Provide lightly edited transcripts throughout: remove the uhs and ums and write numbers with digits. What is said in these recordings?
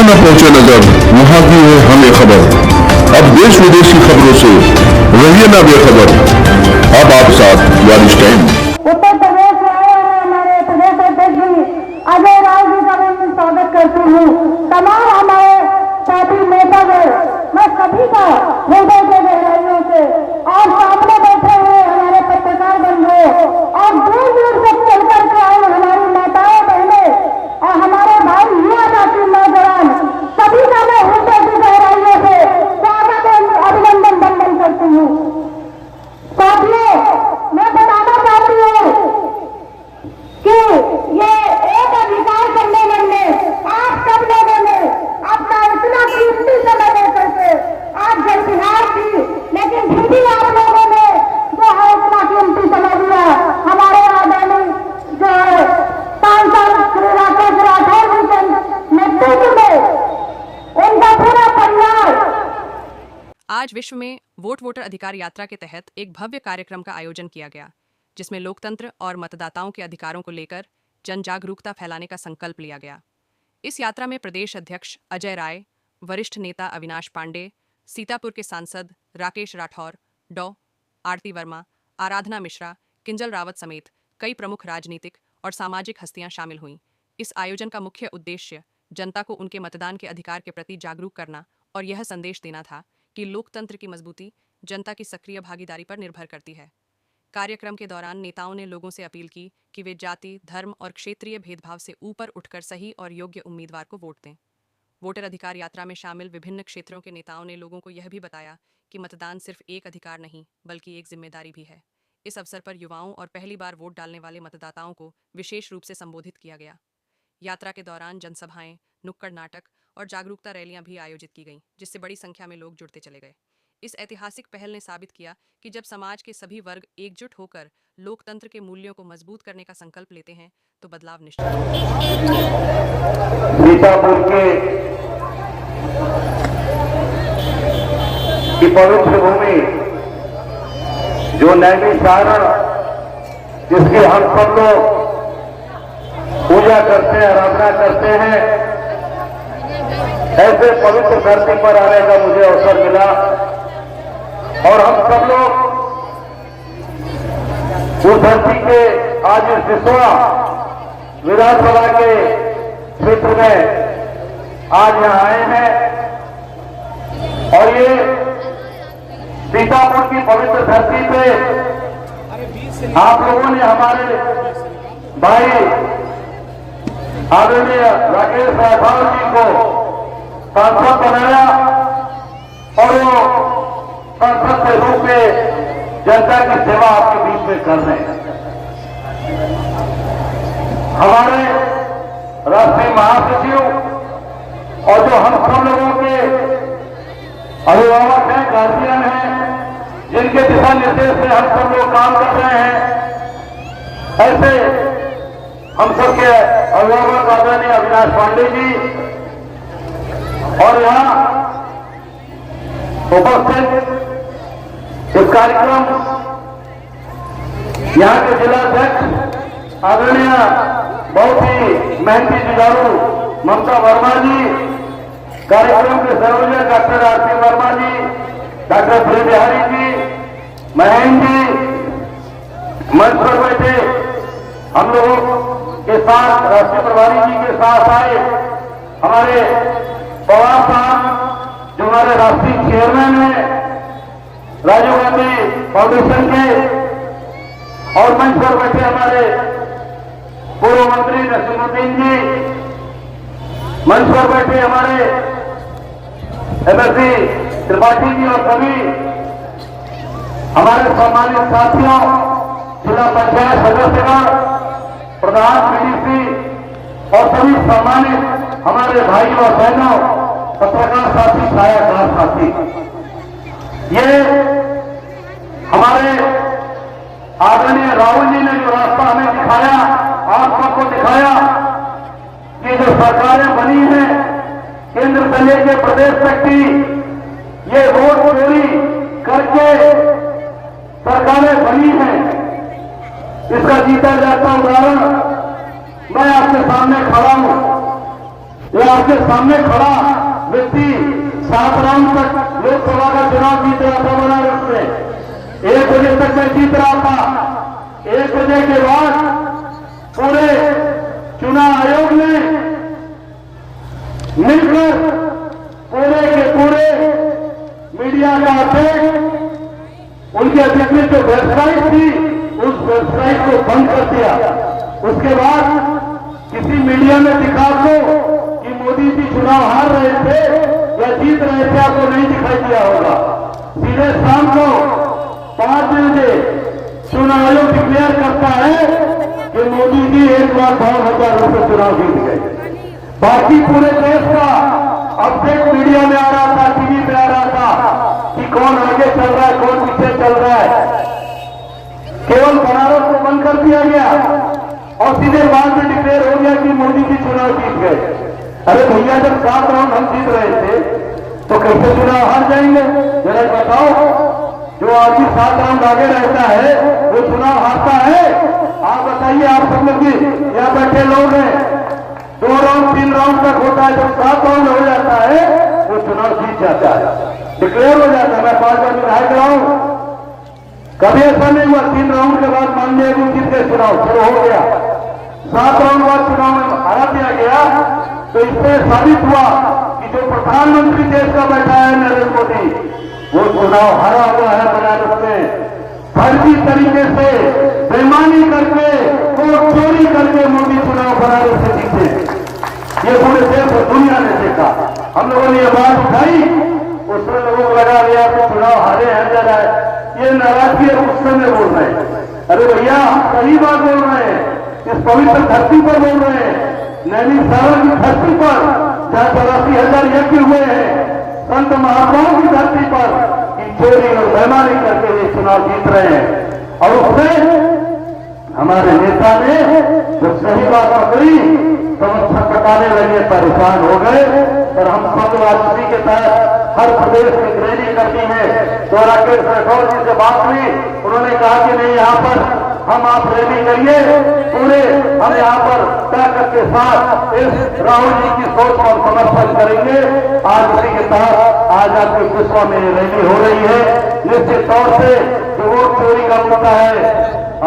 जहां न पहुंचे नजर वहां की है हमें खबर। अब देश विदेश की खबरों से रहिए ना बेखबर। अब आप साथ वारिश टाइम। उत्तर प्रदेश से आए हुए हमारे प्रदेश अध्यक्ष जी अजय राय जी का मैं स्वागत करती हूँ। तमाम हमारे साथी नेतागण, मैं सभी का हृदय के गहराइयों से और सामने बैठे हुए हमारे पत्रकार बंधुओं और दूर दूर से चल करके आए हमारी माताएं बहनें और हमारे भाई युवा साथी नौजवान, सभी का मैं हृदय की गहराइयों से स्वागत और अभिनंदन वंदन करती हूँ। साथियों, मैं बताना चाहती हूँ कि ये एक अधिकार सम्मेलन में आप सब लोगों ने अपना इतना कीमती समय लेकर के आज जलविहार की, लेकिन फिर भी आप लोगों ने जो है इतना कीमती समय दिया हमारे आदरणीय जो है सांसद श्री राकेश राठौर जी के नेतृत्व में उनका पूरा परिवार। आज विश्व में वोटर अधिकार यात्रा के तहत एक भव्य कार्यक्रम का आयोजन किया गया, जिसमें लोकतंत्र और मतदाताओं के अधिकारों को लेकर जन जागरूकता फैलाने का संकल्प लिया गया। इस यात्रा में प्रदेश अध्यक्ष अजय राय, वरिष्ठ नेता अविनाश पांडे, सीतापुर के सांसद राकेश राठौर, डॉ. आरती वर्मा, आराधना मिश्रा, किंजल रावत समेत कई प्रमुख राजनीतिक और सामाजिक हस्तियां शामिल हुईं। इस आयोजन का मुख्य उद्देश्य जनता को उनके मतदान के अधिकार के प्रति जागरूक करना और यह संदेश देना था कि लोकतंत्र की मजबूती जनता की सक्रिय भागीदारी पर निर्भर करती है। कार्यक्रम के दौरान नेताओं ने लोगों से अपील की कि वे जाति, धर्म और क्षेत्रीय भेदभाव से ऊपर उठकर सही और योग्य उम्मीदवार को वोट दें। वोटर अधिकार यात्रा में शामिल विभिन्न क्षेत्रों के नेताओं ने लोगों को यह भी बताया कि मतदान सिर्फ एक अधिकार नहीं बल्कि एक जिम्मेदारी भी है। इस अवसर पर युवाओं और पहली बार वोट डालने वाले मतदाताओं को विशेष रूप से संबोधित किया गया। यात्रा के दौरान जनसभाएं, नुक्कड़ नाटक और जागरूकता रैलियां भी आयोजित की गईं, जिससे बड़ी संख्या में लोग जुड़ते चले गए। इस ऐतिहासिक पहल ने साबित किया कि जब समाज के सभी वर्ग एकजुट होकर लोकतंत्र के मूल्यों को मजबूत करने का संकल्प लेते हैं तो बदलाव निश्चित सीतापुर की पवित्र भूमि जो नैमिषारण, जिसकी हम सब लोग पूजा करते हैं, आराधना करते हैं, ऐसे पवित्र धरती पर आने का मुझे अवसर मिला और हम सब लोग उस धरती के आज इस सिसोआ विधानसभा के क्षेत्र में आज यहां आए हैं और ये सीतापुर की पवित्र धरती पे आप लोगों ने हमारे भाई आदरणीय राकेश राठौर जी को सांसद बनाया और वो सांसद के रूप में जनता की सेवा आपके बीच में कर रहे हैं। हमारे राष्ट्रीय महासचिव और जो हम सब लोगों के अभिभावक हैं, गार्जियन हैं, जिनके दिशा निर्देश से हम सब लोग काम कर रहे हैं, ऐसे हम सबके अभिभावक आदरणीय अविनाश पांडे जी और यहाँ उपस्थित इस कार्यक्रम यहाँ के जिलाध्यक्ष आदरणीय बहुत ही मेहनती जुझारू ममता वर्मा जी, कार्यक्रम के संयोजक डॉक्टर आरती वर्मा जी, डॉक्टर श्री बिहारी जी, महेंद्र जी, मंच पर बैठे हम लोगों के साथ राष्ट्रीय प्रभारी जी के साथ आए हमारे पवार साहब जो हमारे राष्ट्रीय चेयरमैन हैं राजीव गांधी फाउंडेशन के, और मंच पर बैठे हमारे पूर्व मंत्री नसीमुद्दीन जी, मंच पर बैठे हमारे एमएलसी त्रिपाठी जी और सभी हमारे सम्मानित साथियों, जिला पंचायत सदस्यगण, प्रधान पीडीसी और सभी सम्मानित हमारे भाई और बहनों, पत्रकार साथी, छायाकार साथी, ये हमारे आदरणीय राहुल जी ने जो रास्ता हमें दिखाया, आप सबको दिखाया कि जो सरकारें बनी हैं केंद्र से लेकर प्रदेश तक की, ये वोट चोरी करके सरकारें बनी हैं, इसका जीता जाता उदाहरण मैं आपके सामने खड़ा हूं। ये आपके सामने खड़ा व्यक्ति 7 राउंड तक लोकसभा का चुनाव जीत रहा था बनारस में। 1 बजे तक मैं जीत रहा था। 1 बजे के बाद पूरे चुनाव आयोग ने मिलकर पूरे के पूरे मीडिया का अध्यक्ष उनके अध्यक्ष ने जो वेबसाइट थी उस वेबसाइट को बंद कर दिया। उसके बाद किसी मीडिया में दिखा दो कि मोदी जी चुनाव हार रहे थे या जीत रहे थे, आपको नहीं दिखाई दिया होगा। सीधे शाम को 5 बजे चुनाव आयोग डिक्लेयर करता है कि मोदी जी 1,52,000 रुपये चुनाव जीत गए। बाकी पूरे देश का अपडेट मीडिया में आ रहा था, टीवी पे आ रहा था कि कौन आगे चल रहा है, कौन पीछे चल रहा है। केवल बनारस को बंद कर दिया गया और सीधे बाद में डिक्लेयर हो गया कि मोदी जी चुनाव जीत गए। अरे भैया, जब 7 राउंड हम जीत रहे थे तो कैसे चुनाव हार जाएंगे? जरा बताओ। जो आदमी 7 राउंड आगे रहता है वो चुनाव हारता है? आप बताइए, आप सब लोग यहाँ बैठे लोग हैं, 2 राउंड 3 राउंड तक होता है, जब 7 राउंड हो जाता है वो चुनाव जीत जाता है, डिक्लेयर हो जाता है। मैं 5 बार विधायक रहा हूं, कभी ऐसा नहीं हुआ 3 राउंड के बाद मान लिया कि जीत गए, चुनाव शुरू हो गया। 7 राउंड बाद चुनाव में हरा दिया गया। तो इससे साबित हुआ कि जो प्रधानमंत्री देश का बैठा है नरेंद्र मोदी, वो चुनाव हारा हुआ है बनारस में। फर्जी तरीके से बेईमानी करके वोट चोरी करके मोदी चुनाव बनारस से जीते। ये पूरे देश और दुनिया ने देखा। हम लोगों ने ये बात उठाई, उसमें लोगों को लगा लिया कि चुनाव हारे हैं, जरा ये नाराजगी है, गुस्से में बोल रहे हैं। अरे भैया, हम सही बात बोल रहे हैं, इस पवित्र धरती पर बोल रहे हैं, नैनीताल की धरती पर जहाँ 84,000 यज्ञ हुए हैं, संत महात्माओं की धरती पर चोरी और बेईमानी करके ये चुनाव जीत रहे हैं। और उसमें हमारे नेता ने जब सही बात पकड़ी तो छटपटाने लगे, परेशान हो गए। और हम सब वापसी के तहत हर प्रदेश में रैली करती है। तो राकेश राठौर जी से बात हुई, उन्होंने कहा कि नहीं, यहाँ पर हम आप रैली करिए पूरे, हम यहाँ पर ताकत के साथ इस राहुल जी की सोच और समर्थन करेंगे। आज उसी के तहत आज आपके विश्व में रैली हो रही है। निश्चित तौर से जो वोट चोरी का मुद्दा है,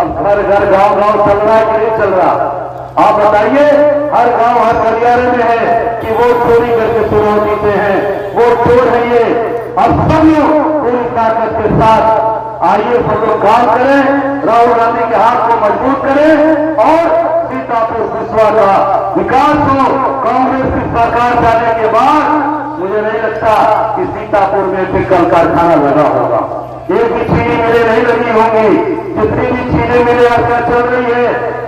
अब घर घर गांव गांव चल रहा है कि नहीं चल रहा? आप बताइए। हर गांव हर गलियारे में है कि वोट चोरी करके चुनाव जीते हैं, वोट चोर है ये। अब सब लोग पूरी ताकत के साथ आइए, सब लोग काम करें, राहुल गांधी के हाथ को मजबूत करें और सीतापुर विश्वा का विकास हो। कांग्रेस की सरकार जाने के बाद मुझे नहीं लगता कि सीतापुर में फिर कल कारखाना लगा होगा। एक भी चीजें मेरे नहीं लगी होंगी। जितनी भी चीजें मेरे यहाँ चल रही है,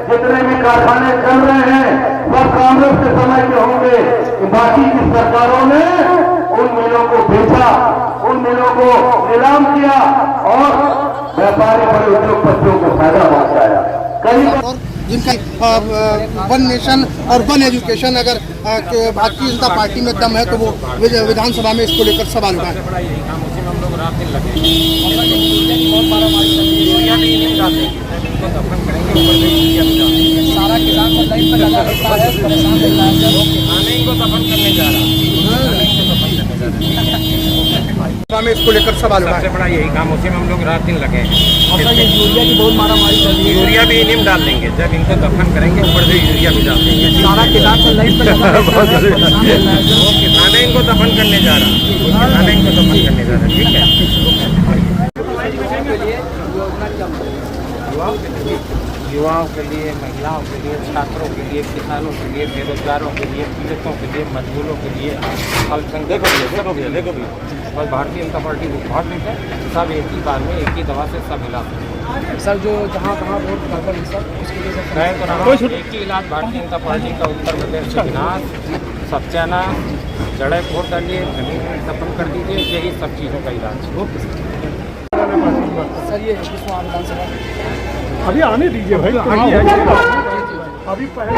जितने भी कारखाने चल रहे हैं, सब कांग्रेस के समय के होंगे। बाकी की सरकारों ने उन मिलों को बेचा, उन मिलों को नीलाम किया और व्यापारी बड़े उद्योगपतियों को फायदा पहुंचाया। कई जिनका वन नेशन और वन एजुकेशन अगर भारतीय जनता पार्टी में दम है तो वो विधानसभा में इसको लेकर सवाल उठाए। सारा किसान में इसको लेकर सवाल उठाए। सबसे बड़ा यही काम, उसी में हम लोग रात दिन लगे हैं। यूरिया की बहुत मारामारी चल रही है। यूरिया भी इन्हीं में डाल देंगे, जब इनको दफन करेंगे ऊपर से यूरिया भी डाल देंगे। सारा किसान लाइन पर वो किसान इनको दफन करने जा रहा है, किसान इनको दफन करने जा रहा है। ठीक है, युवाओं के लिए, महिलाओं के लिए, छात्रों के लिए, किसानों के लिए, बेरोजगारों के लिए, पीड़ितों के लिए, मजदूरों के लिए, देखो भी और भारतीय जनता पार्टी को बहुत है, सब एक ही बार में एक ही दवा से सब इलाज। सर जो जहाँ कहाँ वोट गड़बड़ सर उसके लिए मैं तो रहा हूँ, एक ही इलाज भारतीय जनता पार्टी का उत्तर प्रदेश से विनाश, सत्यानाश, जड़े वोट डालिए, जमीन में दफन कर दीजिए, यही सब चीज़ों का इलाज। सर ये विधानसभा अभी आने दीजिए भाई, अभी पहले